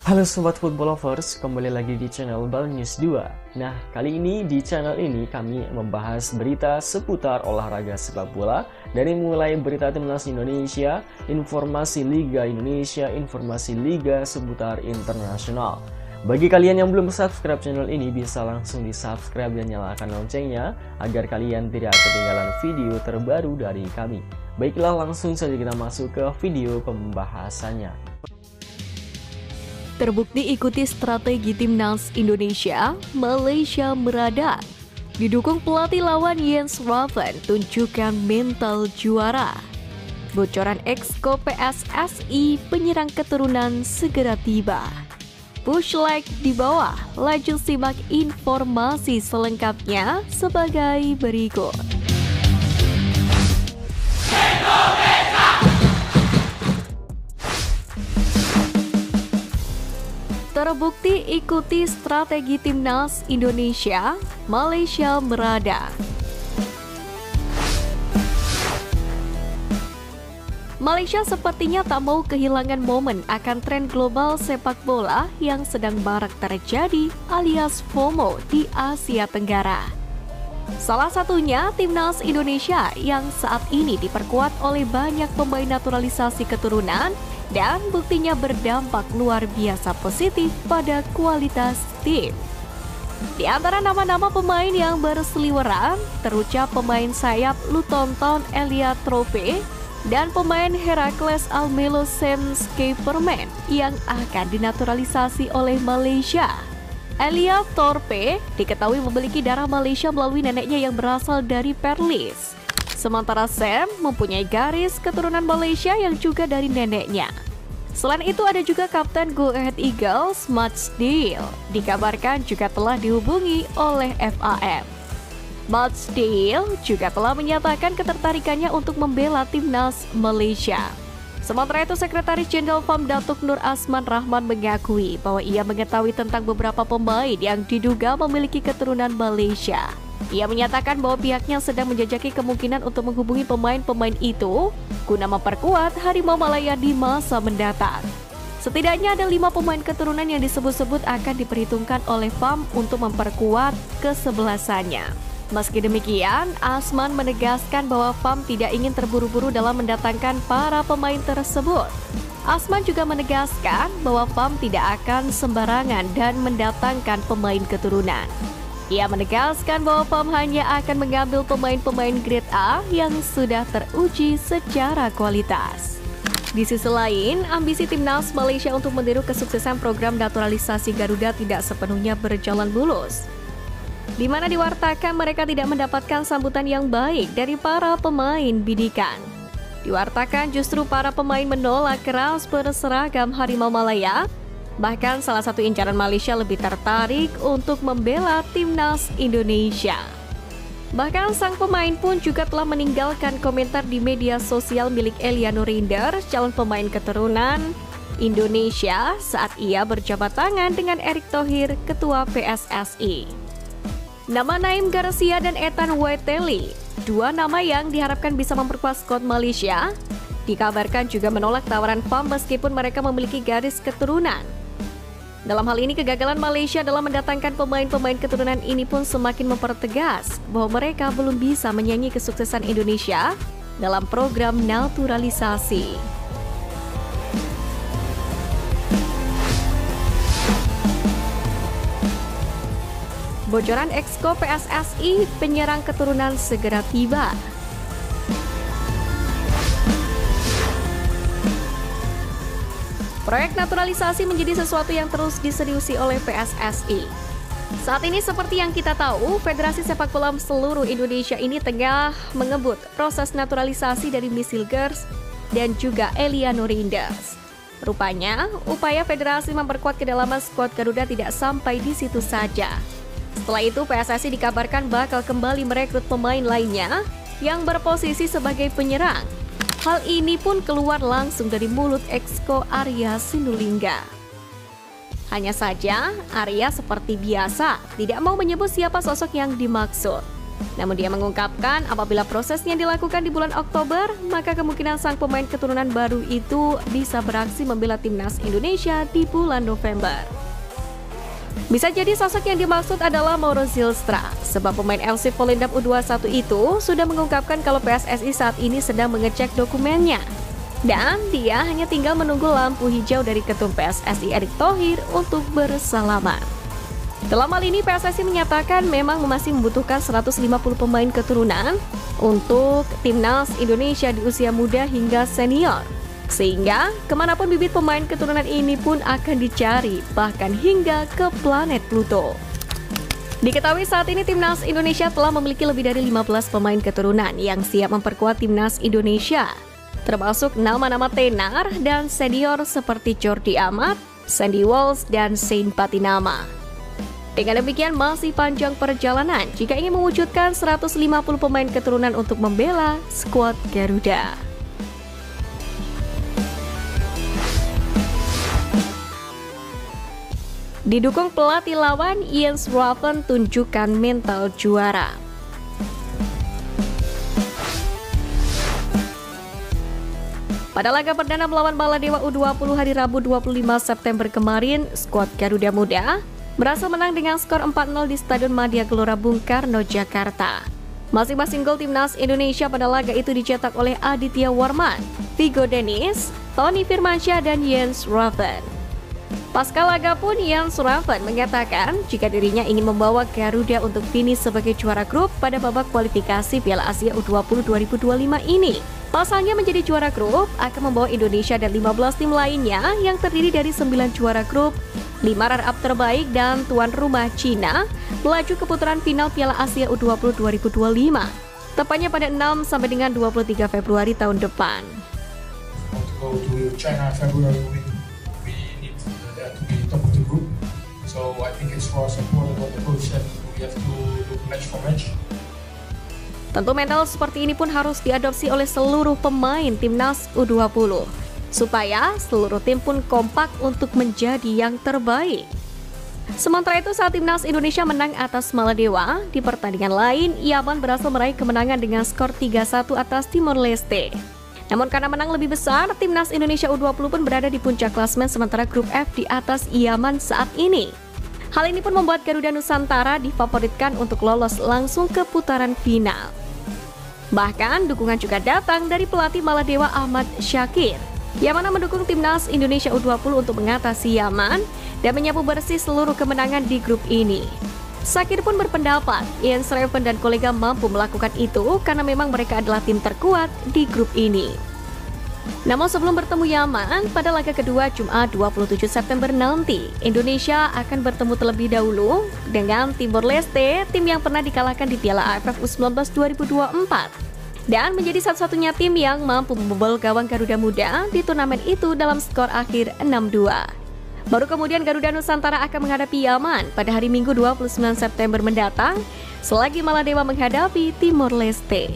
Halo Sobat Football Lovers, kembali lagi di channel Bal News 2. Nah, kali ini di channel ini kami membahas berita seputar olahraga sepak bola. Dari mulai berita timnas Indonesia, informasi Liga Indonesia, informasi Liga seputar internasional. Bagi kalian yang belum subscribe channel ini, bisa langsung di subscribe dan nyalakan loncengnya agar kalian tidak ketinggalan video terbaru dari kami. Baiklah, langsung saja kita masuk ke video pembahasannya. Terbukti ikuti strategi timnas Indonesia, Malaysia merada. Didukung pelatih lawan Jens Raven, tunjukkan mental juara. Bocoran Exco PSSI, penyerang keturunan segera tiba. Push like di bawah, laju simak informasi selengkapnya sebagai berikut. Terbukti ikuti strategi timnas Indonesia, Malaysia merada. Malaysia sepertinya tak mau kehilangan momen akan tren global sepak bola yang sedang marak terjadi alias FOMO di Asia Tenggara. Salah satunya timnas Indonesia yang saat ini diperkuat oleh banyak pemain naturalisasi keturunan dan buktinya berdampak luar biasa positif pada kualitas tim. Di antara nama-nama pemain yang berseliweran, terucap pemain sayap Luton Town Elia Trope dan pemain Heracles Almelo Sam Skeperman yang akan dinaturalisasi oleh Malaysia. Elia Torpe diketahui memiliki darah Malaysia melalui neneknya yang berasal dari Perlis. Sementara Sam mempunyai garis keturunan Malaysia yang juga dari neneknya. Selain itu ada juga Kapten Go Ahead Eagles, Matt Steele. Dikabarkan juga telah dihubungi oleh FAM. Matt Steele juga telah menyatakan ketertarikannya untuk membela timnas Malaysia. Sementara itu, Sekretaris Jenderal FAM Datuk Nur Asman Rahman mengakui bahwa ia mengetahui tentang beberapa pemain yang diduga memiliki keturunan Malaysia. Ia menyatakan bahwa pihaknya sedang menjajaki kemungkinan untuk menghubungi pemain-pemain itu guna memperkuat Harimau Malaya di masa mendatang. Setidaknya ada 5 pemain keturunan yang disebut-sebut akan diperhitungkan oleh FAM untuk memperkuat kesebelasannya. Meski demikian, Asman menegaskan bahwa FAM tidak ingin terburu-buru dalam mendatangkan para pemain tersebut. Asman juga menegaskan bahwa FAM tidak akan sembarangan dan mendatangkan pemain keturunan. Ia menegaskan bahwa FAM hanya akan mengambil pemain-pemain grade A yang sudah teruji secara kualitas. Di sisi lain, ambisi timnas Malaysia untuk meniru kesuksesan program naturalisasi Garuda tidak sepenuhnya berjalan mulus, di mana diwartakan mereka tidak mendapatkan sambutan yang baik dari para pemain bidikan. Diwartakan justru para pemain menolak keras berseragam Harimau Malaya. Bahkan salah satu incaran Malaysia lebih tertarik untuk membela timnas Indonesia. Bahkan sang pemain pun juga telah meninggalkan komentar di media sosial milik Elia Nurinder, calon pemain keturunan Indonesia, saat ia berjabat tangan dengan Erick Thohir, ketua PSSI. Nama Naim Garcia dan Ethan Waiteli, 2 nama yang diharapkan bisa memperkuat skuad Malaysia, dikabarkan juga menolak tawaran FAM meskipun mereka memiliki garis keturunan. Dalam hal ini, kegagalan Malaysia dalam mendatangkan pemain-pemain keturunan ini pun semakin mempertegas bahwa mereka belum bisa menyanyi kesuksesan Indonesia dalam program naturalisasi. Bocoran Exco PSSI, penyerang keturunan segera tiba. Proyek naturalisasi menjadi sesuatu yang terus diseriusi oleh PSSI. Saat ini seperti yang kita tahu, Federasi Sepak Bola seluruh Indonesia ini tengah mengebut proses naturalisasi dari Miss Hilgers dan juga Elia Nurinders. Rupanya, upaya federasi memperkuat kedalaman skuad Garuda tidak sampai di situ saja. Setelah itu, PSSI dikabarkan bakal kembali merekrut pemain lainnya yang berposisi sebagai penyerang. Hal ini pun keluar langsung dari mulut Exco Arya Sinulinga. Hanya saja, Arya seperti biasa tidak mau menyebut siapa sosok yang dimaksud. Namun dia mengungkapkan apabila prosesnya dilakukan di bulan Oktober, maka kemungkinan sang pemain keturunan baru itu bisa beraksi membela timnas Indonesia di bulan November. Bisa jadi sosok yang dimaksud adalah Mauro Zylstra, sebab pemain FC Volendam U21 itu sudah mengungkapkan kalau PSSI saat ini sedang mengecek dokumennya. Dan dia hanya tinggal menunggu lampu hijau dari Ketum PSSI Erick Thohir untuk bersalaman. Dalam hal ini PSSI menyatakan memang masih membutuhkan 150 pemain keturunan untuk timnas Indonesia di usia muda hingga senior. Sehingga kemanapun bibit pemain keturunan ini pun akan dicari, bahkan hingga ke planet Pluto. Diketahui saat ini timnas Indonesia telah memiliki lebih dari 15 pemain keturunan yang siap memperkuat timnas Indonesia, termasuk nama-nama tenar dan senior seperti Jordi Amat, Sandy Walsh, dan Saint Patinama. Dengan demikian masih panjang perjalanan jika ingin mewujudkan 150 pemain keturunan untuk membela skuad Garuda. Didukung pelatih lawan, Jens Raven tunjukkan mental juara. Pada laga perdana melawan Maladewa U20 hari Rabu 25 September kemarin, skuad Garuda Muda berhasil menang dengan skor 4-0 di Stadion Madia Gelora Bung Karno, Jakarta. Masing-masing gol timnas Indonesia pada laga itu dicetak oleh Aditya Warman, Vigo Dennis, Tony Firmansyah, dan Jens Raven. Pasca laga pun Jens Raven mengatakan jika dirinya ingin membawa Garuda untuk finish sebagai juara grup pada babak kualifikasi Piala Asia U20 2025 ini. Pasalnya menjadi juara grup akan membawa Indonesia dan 15 tim lainnya yang terdiri dari 9 juara grup, 5 runner-up terbaik dan tuan rumah Cina melaju ke putaran final Piala Asia U20 2025, tepatnya pada 6 sampai dengan 23 Februari tahun depan. Go to China February, we need to be top of the group. So I think it's for us important what the coach said. We have to look match for match. Tentu mental seperti ini pun harus diadopsi oleh seluruh pemain timnas U20 supaya seluruh tim pun kompak untuk menjadi yang terbaik. Sementara itu saat timnas Indonesia menang atas Maladewa, di pertandingan lain Yaman berhasil meraih kemenangan dengan skor 3-1 atas Timor Leste. Namun karena menang lebih besar, timnas Indonesia U20 pun berada di puncak klasemen sementara grup F di atas Yaman saat ini. Hal ini pun membuat Garuda Nusantara difavoritkan untuk lolos langsung ke putaran final. Bahkan dukungan juga datang dari pelatih Maladewa Ahmad Syakir, yang mana mendukung timnas Indonesia U20 untuk mengatasi Yaman dan menyapu bersih seluruh kemenangan di grup ini. Syakir pun berpendapat Jens Raven dan kolega mampu melakukan itu karena memang mereka adalah tim terkuat di grup ini. Namun sebelum bertemu Yaman, pada laga kedua Jumat 27 September nanti, Indonesia akan bertemu terlebih dahulu dengan Timor Leste, tim yang pernah dikalahkan di Piala AFF U19 2024. Dan menjadi satu-satunya tim yang mampu membobol gawang Garuda Muda di turnamen itu dalam skor akhir 6-2. Baru kemudian Garuda Nusantara akan menghadapi Yaman pada hari Minggu 29 September mendatang, selagi Maladewa menghadapi Timor Leste.